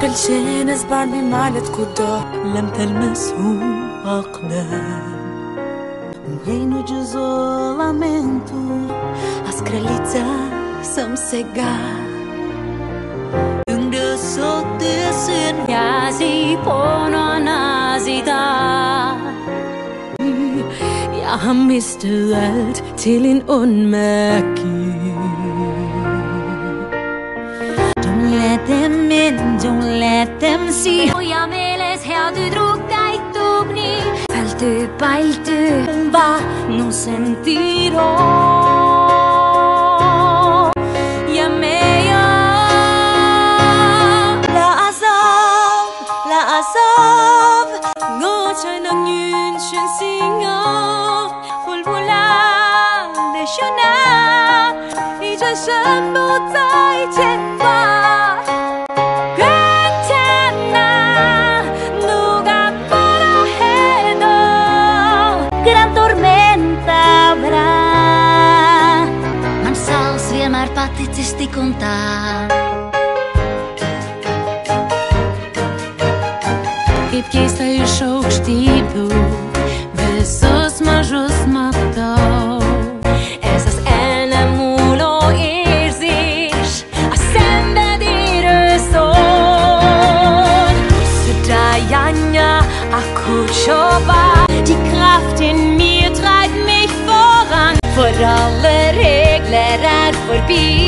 كل ناس بعد كده لم تلمسه أقدام reino de isolamento, as kralitas som cegar. Under soltesen jag på någon sida. Jag har mistet allt till en ond magi. Don't let them in, don't let them see. Och jag meles här du drog dig tugni. Faltu, paltu, va, no sentirò. Ja meja. La azab, ngochay nang yun siyang singa. Fulfula, leshona, ijan siyang butay chenpa. Ti contar kaip keista išaukštybių visus mažus matau. Esas enamulo irzis ascender son. Sudayanya aku coba. Die Kraft in mir treibt mich voran. Vor alle Regler forbi.